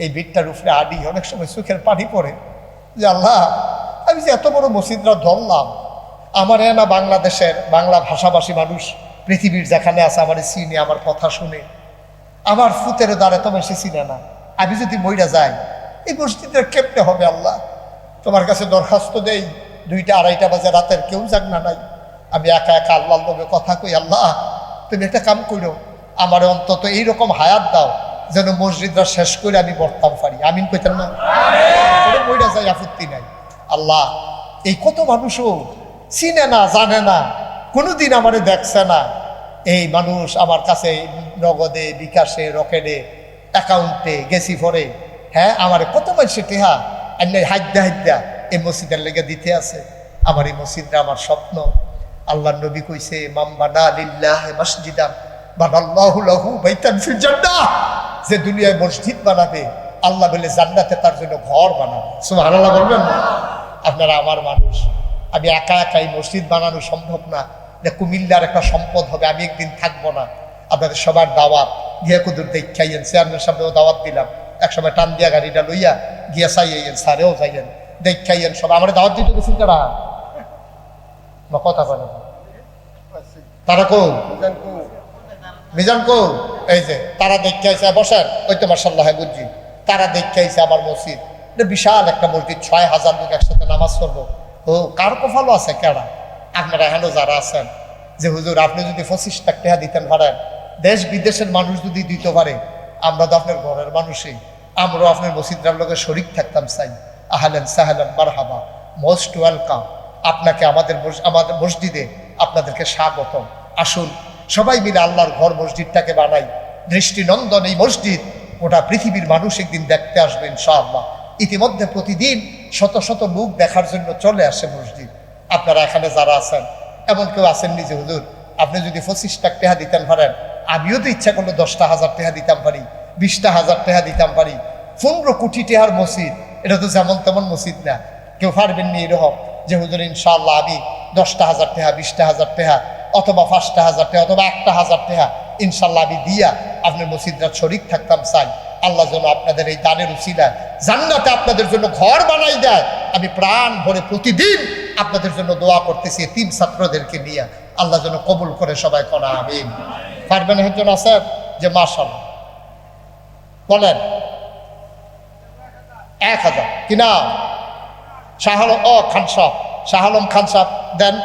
এই ভিড়টার উপরে আডি অনেক সময় চোখের পানি পড়ে যে আল্লাহ, আমি যে এত বড় মসজিদরা ধরলাম, আমার না বাংলাদেশের বাংলা ভাষাভাষী মানুষ পৃথিবীর যেখানে আছে আমার চিনে, আমার কথা শুনে, আমার ফুতের দ্বারা তো বেশি চিনে না। আমি যদি মইরা যাই এই মসজিদের কেমনে হবে? আল্লাহ, তোমার কাছে দরখাস্ত দেই, 2টা 2:30 বাজে রাতের, কেউ জাগ না নাই, আমি একা একা আল্লাহর লোভে কথা কই, আল্লাহ তুমি একটা কাম করো, আমার অন্তত এইরকম হায়াত দাও যেন মসজিদরা শেষ করে আমি বর্তাম পারি। আমিন কইতেন না? মইরা যাই, আপত্তি নাই। আল্লাহ, এই কত মানুষও চিনে না, জানে না, কোনোদিন আমারে দেখছে না, এই মানুষ আমার কাছে নগদে, বিকাশে, রকেটে, অ্যাকাউন্টে গেছি পরে, হ্যাঁ আমার কত মানুষের টেহা হাইদ্যা হাইদ্যা এই মসজিদের লেগে দিতে আছে। আমার এই মসজিদটা আমার স্বপ্ন। আল্লাহ নবী কইছে, মাম বানা লিল্লাহি মাসজিদান বানাল্লাহু লাহু বাইতান ফিল জান্নাহ, যে দুনিয়ায় মসজিদ বানাবে আল্লাহ বলে জান্নাতে তার জন্য ঘর বানাবে। সুবহানাল্লাহ বলবেন না? আপনারা আমার মানুষ, আমি একা একা এই মসজিদ বানানো সম্ভব না, যে কুমিল্লার একটা সম্পদ হবে, আমি একদিন থাকবো না। আপনাদের সবার দাওয়াত, গিয়া কুদুর দেখাইয়েন, চেয়ারম্যান সাহেবেও দাওয়াত দিলাম, একসময় টান দিয়া গাড়িটা লইয়া গিয়া চাইয়েন, স্যারেও যাইয়েন, দেখাইয়েন, সব আমার দাওয়াত দিতে গেছেন তারা কথা বলে তারা কো মিজান কো, এই যে তারা দেখাইছে, বসেন, ওই তো মাশাআল্লাহ বুঝছি, তারা দেখাইছে আমার মসজিদ, এটা বিশাল একটা মসজিদ, 6000 লোক একসাথে নামাজ পড়বো। ও কার কপালও আছে কেডা? আপনারা এখানে যারা আছেন, যে হুজুর আপনি যদি 25 লাখ টাকা দিতেন পারেন, দেশ বিদেশের মানুষ যদি দিতে পারে, আমরা তো আপনার ঘরের মানুষই, আমরাও আপনার মসজিদটার লোকে শরিক থাকতাম। চাই আহলেন সাহলেন মারহাবা, মোস্ট ওয়েলকাম, আপনাকে আমাদের মসজিদে আপনাদেরকে স্বাগতম। আসুন সবাই মিলে আল্লাহর ঘর মসজিদটাকে বানাই, দৃষ্টিনন্দন এই মসজিদ গোটা পৃথিবীর মানুষ একদিন দেখতে আসবে ইনশাআল্লাহ। ইতিমধ্যে প্রতিদিন শত শত লোক দেখার জন্য চলে আসে মসজিদ। আপনারা এখানে যারা আছেন, এমন কেউ আছেন নিজে হুজুর আপনি যদি 25 লাখ টাকা দিতেন পারেন, আমিও তো ইচ্ছা করলে 10,000 টাকা দিতাম পারি, 20,000 টাকা দিতাম পারি। 15 কোটি টাকার মসজিদ, এটা তো যেমন তেমন মসজিদ না। কেউ পারবেন নি এরকম যে হুজুর ইনশাআল্লাহ আমি 10,000 টাকা, 20,000 টাকা, অথবা 5,000 টাকা, অথবা 1,000 টাকা ইনশাআল্লাহ আমি দিয়া আপনার মসজিদরা শরিক থাকতাম। চাই আল্লাহ যেন আপনাদের এই দানের উসিলায় জান্নাতে আপনাদের জন্য ঘর বানাই দেয়। আমি প্রাণ ভরে প্রতিদিন আপনাদের জন্য দোয়া করতেছি, 3 ছাত্রদেরকে নিয়ে, আল্লাহ যেন কবুল করে সবাই করা আমিন। পারবেন একজন আছেন যে মাশাআল্লাহ বলেন 1000 কি নাম? শাহ আলম খান সাহেব, শাহ আলম খান সাহেব দেন,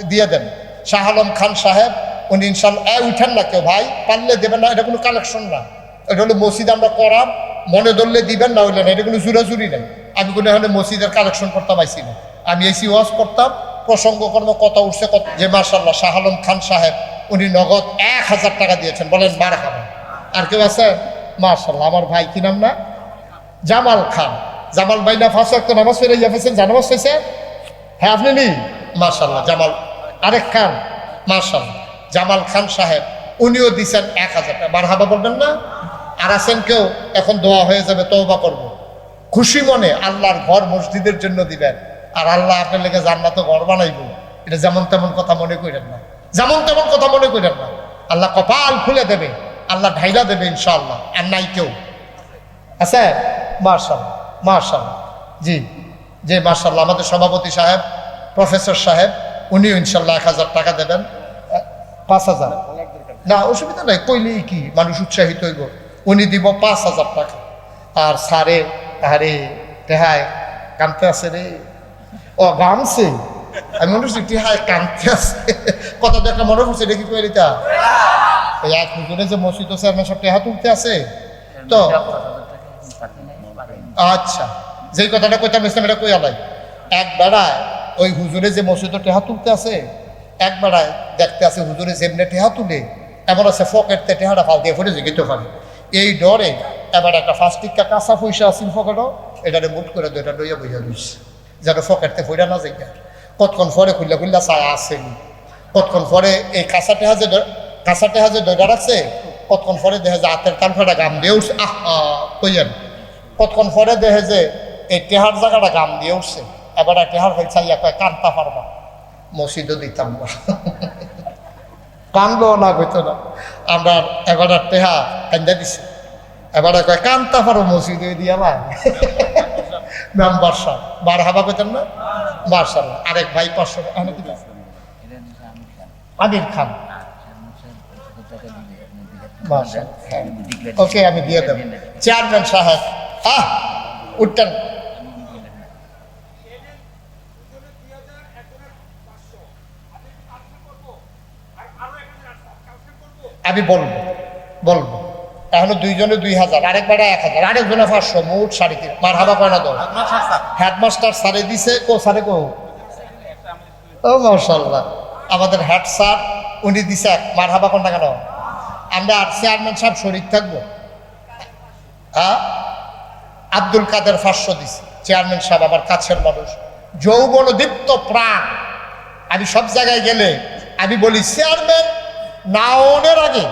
দিয়ে দেন। শাহ আলম খান সাহেব উনি ইনশাল্লাহ উঠেন না কেউ ভাই, পারলে দেবেন না, এটা কোনো কালেকশন না, এটা হলো মসজিদ আমরা করাম, মনে ধরলে দিবেন, না হইলে না, এটা কোনো জুরাজুরি নেই। আমি কোনো এখানে মসজিদের কালেকশন করতাম আইসি না, আমি এসি ওয়াজ করতাম, প্রসঙ্গ কর্ম কথা উঠছে যে মাশাআল্লাহ শাহ আলম খান সাহেব উনি নগদ 1000 টাকা দিয়েছেন, বলেন মারহাবা। আর কেউ আছে? মাশাআল্লাহ আমার ভাই, কি নাম না? জামাল খান। জামাল ভাই না 5 ওয়াক্ত নামাজ পড়ে যাচ্ছেন, জানামাজ হয়েছে? হ্যাঁ আপনি নি? মাশাআল্লাহ। জামাল আরেক খান, মাশাআল্লাহ জামাল খান সাহেব উনিও দিচ্ছেন 1000 টাকা, মারহাবা বলবেন না? আর আছেন কেউ? এখন দোয়া হয়ে যাবে, তওবা করবো। খুশি মনে আল্লাহর ঘর মসজিদের জন্য দিবেন, আর আল্লাহ আপনার লেগে জান্নাতে ঘর বানাইব, এটা যেমন তেমন কথা মনে করেন না, যেমন তেমন কথা মনে করেন না। আল্লাহ কপাল খুলে দেবে, আল্লাহ ঢাইলা দেবে ইনশাআল্লাহ। আর নাই কেউ আছে? মাশাআল্লাহ, মাশাআল্লাহ। জি জি, মাশাআল্লাহ। আমাদের সভাপতি সাহেব, প্রফেসর সাহেব, উনিও ইনশাআল্লাহ 1000 টাকা দেবেন। 5000 না, অসুবিধা নাই, কইলেই কি মানুষ উৎসাহিত হইব। উনি দিব 5000 টাকা। আর সারে আরে টেহায় কানতে আছে রে, ও গামছে, আমি মনে করছি টেহায় কানতে আছে, কথা তো একটা মনে পড়ছে, এটা কি কই রিতা এই এক হুজুরে যে মসজিদ চেয়ারম্যান সব টেহা তুলতে আছে তো। আচ্ছা, যেই কথাটা কইতাম ইসলাম এটা কই আলাই, এক বেড়ায় ওই হুজুরে যে মসজিদে টেহা তুলতে আছে, এক বেড়ায় দেখতে আছে হুজুরে যেমনে টেহা তুলে, এমন আছে ফকেটতে টেহাটা ফাল দিয়ে ফুটে যেতে পারে। এই ডরে এবার একটা 5 টিকা কাঁচা পয়সা আছিল ফকেটও, এটারে মুট করে দুইটা লইয়া বইয়া রইছে, যেন ফকেটতে ফুটা না যাই। কতক্ষণ পরে খুললা খুললা চায় আসেনি, কতক্ষণ পরে এই কাঁচা টেহা যে দইটা রাখছে, কতক্ষণ পরে দেখে যে হাতের কান ফাটা গাম দিয়ে উঠছে, কইয়েন। কতক্ষণ পরে দেখে যে এই টেহার জায়গাটা গাম দিয়ে উঠছে, এবার টেহার হয়ে চাইয়া কয় কানতা পারবা, মসজিদও দিতাম না, কানবো না কইতো না। আমরা এবার টেহা কান্দা দিছে, এবার কয় কানতা পারো মসজিদে দিয়া ভাই। মেম্বার সাহেব বার হাবা কইতেন না, মার্শাল্লাহ। আরেক ভাই 500 আমির খান, ওকে আমি দিয়ে দেব। চেয়ারম্যান সাহেব উঠতেন, আমি বলবো বলবো এখনো দুইজনে 2000, আরেকবারে 1000, আরেকজনে 500, মোট 3.5। মার হাবা কয় না তো হেডমাস্টার স্যারে দিছে, কো স্যারে কো, ও মাশাআল্লাহ। আমাদের হেড স্যার উনি দিছে, মার হাবা কয় না কেন? আমরা আর চেয়ারম্যান সাহেব শরীর থাকবো। হ্যাঁ, আব্দুল কাদের 500 দিছে, চেয়ারম্যান সাহেব আমার কাছের মানুষ, যৌবন দীপ্ত প্রাণ। আমি সব জায়গায় গেলে আমি বলি চেয়ারম্যান নাওনের আগে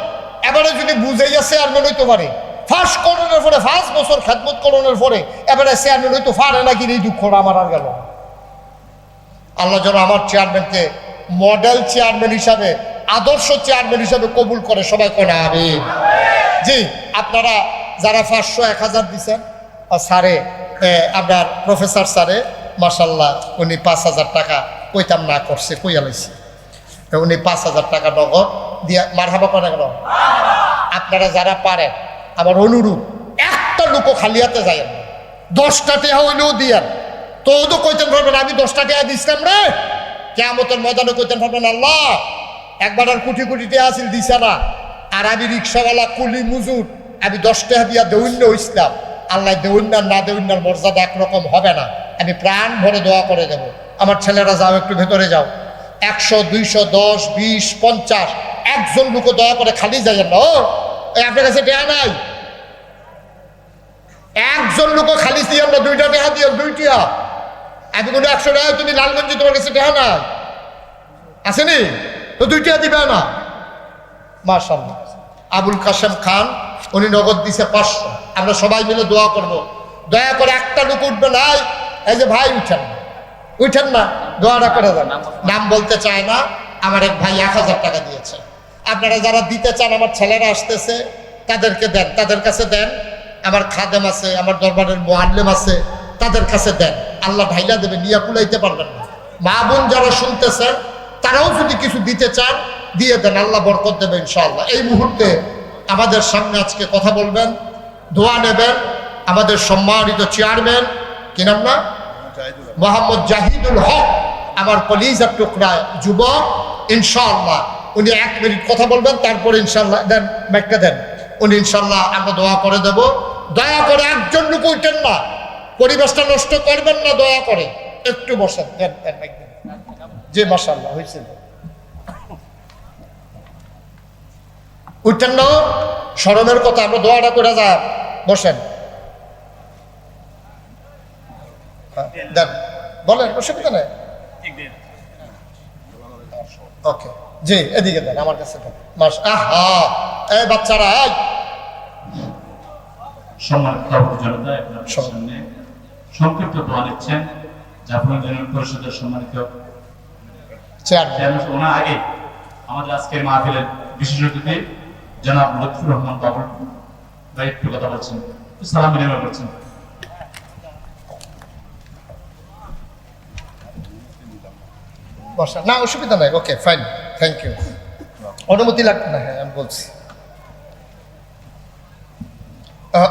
এবারে যদি বুঝাইয়া চেয়ারম্যান হইতে পারে, ফার্স্ট করোনার পরে 5 বছর খেদমত করোনার পরে এবারে চেয়ারম্যান হইতে পারে নাকি, এই দুঃখটা আমার আর গেল। আল্লাহ যেন আমার চেয়ারম্যানকে মডেল চেয়ারম্যান হিসাবে, আদর্শ চেয়ারম্যান হিসাবে কবুল করে, সবাই কোনা আমিন। জি, আপনারা যারা 500 1000 দিচ্ছেন, স্যারে আপনার প্রফেসর স্যারে মাশাল্লাহ উনি 5000 টাকা কইতাম না করছে, কইয়া লাইছে, উনি 5000 টাকা নগদ দিয়া মারহাবা করে গেল। আপনারা যারা পারেন আমার অনুরোধ, একটা লোকও খালি হাতে যায় না, 10টা টাকা হইলেও দিয়ান। তো তো কইতেন পারবেন আমি 10টা টাকা দিছিলাম রে, কিয়ামতের ময়দানে কইতেন পারবেন আল্লাহ একবার আর কোটি কোটি টাকা আসিল দিছে না, আর আমি রিক্সাওয়ালা কুলি মজুর, আমি 10 টাকা দিয়া দেউন্য হইছিলাম। আল্লাহ দেউন্যার না দেউন্যার মর্যাদা একরকম হবে না, আমি প্রাণ ভরে দোয়া করে দেব। আমার ছেলেরা যাও, একটু ভেতরে যাও, 100 200 10 20 50 একজন লোক দয়া করে খালি যাইয়েন না। ও আপনার কাছে টাকা নাই, একজন লোক খালি দিয়েন না, 2টা টাকা দিয়েন, 2টা। আমি কোনো 100 টাকা তুমি লালগঞ্জে, তোমার কাছে টাকা নাই আসেনি তো 2টা দিবে না। মাশাআল্লাহ। আবুল কাসেম খান উনি নগদ দিছে 500। আমরা সবাই মিলে দোয়া করব, দয়া করে একটা লোক উঠবে নাই, এই যে ভাই উঠেন উঠেন না, দোয়াটা করে দেন। নাম বলতে চায় না, আমার এক ভাই 1000 টাকা দিয়েছে। আপনারা যারা দিতে চান, আমার ছেলেরা আসতেছে, তাদেরকে দেন, তাদের কাছে দেন। আমার খাদেম আছে, আমার দরবারের মুআল্লিম আছে, তাদের কাছে দেন, আল্লাহ ঢাইলা দেবে, নিয়ে কুলাইতে পারবেন না। মা বোন যারা শুনতেছেন তারাও যদি কিছু দিতে চান দিয়ে দেন, আল্লাহ বরকত দেবে ইনশাআল্লাহ। এই মুহূর্তে আমাদের সামনে আজকে কথা বলবেন, দোয়া নেবেন আমাদের সম্মানিত চেয়ারম্যান, কি নাম না, মোহাম্মদ জাহিদুল হক, আমার কলিজার টুকরা যুবক। ইনশাআল্লাহ উনি 1 মিনিট কথা বলবেন, তারপরে ইনশাআল্লাহ দেন, মাইকটা দেন, উনি ইনশাআল্লাহ আমরা দোয়া করে দেব। দয়া করে একজন লোক উঠেন না, পরিবেশটা নষ্ট করবেন না, দয়া করে একটু বসেন, দেন দেন মাইক দেন। জি মাশাআল্লাহ, হয়েছে, উঠেন না, শরমের কথা, আমরা দোয়াটা করে যা, বসেন, দেন, বলেন, অসুবিধা নেই। ওকে, জি এদিকে দেন, আমার কাছে দেন। আহা, এই বাচ্চারা, সম্মানিত জনতা, আপনাদের সামনে সংক্ষিপ্ত দোয়া নিচ্ছেন জাফর ইউনিয়ন পরিষদের সম্মানিত চেয়ারম্যান। ওনার আগে আমাদের আজকের মাহফিলের বিশেষ অতিথি জনাব লুৎফুর রহমান বাবুল ভাই একটু কথা বলছেন, সালাম বিনিময় করছেন। বসা না, অসুবিধা নাই, ওকে ফাইন, থ্যাংক ইউ। অনুমতি লাগবে না, হ্যাঁ আমি বলছি।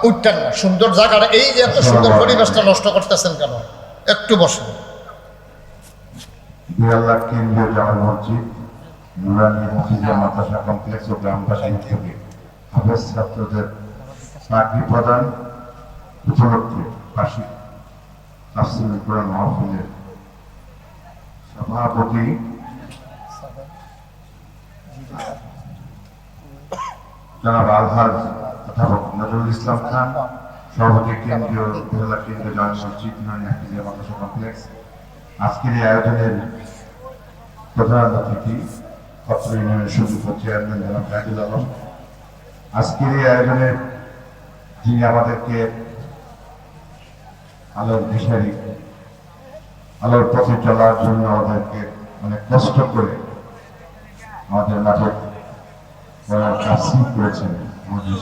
উঠতেন না, সুন্দর জায়গাটা, এই যে এত সুন্দর পরিবেশটা নষ্ট করতেছেন কেন? একটু বসেন। বিয়াল্লাহ কেন্দ্রীয় জামা মসজিদ, নুরানি মসজিদের মাদ্রাসা কমপ্লেক্স ও গ্রামবাসী থেকে হাফেজ ছাত্রদের চাকরি প্রদান উপলক্ষে বার্ষিক তাফসীরুল কোরআন মাহফিলের সভাপতি জনাব আলহাজ অধ্যাপক নজরুল ইসলাম খান, সভাপতি কেন্দ্রীয় বিয়াল্লাহ কেন্দ্রীয় জামা মসজিদ, নুরানি হাফিজিয়া মাদ্রাসা কমপ্লেক্স। আজকের এই আয়োজনের প্রধান অতিথি অত্র ইউনিয়নের সুযোগ্য চেয়ারম্যান জনাব রাজুল আলম। আজকের এই আয়োজনে যিনি আমাদেরকে আলোর দিশারি, আলোর পথে চলার জন্য আমাদেরকে অনেক কষ্ট করে আমাদের মাঠে কাজ করেছেন আমাদের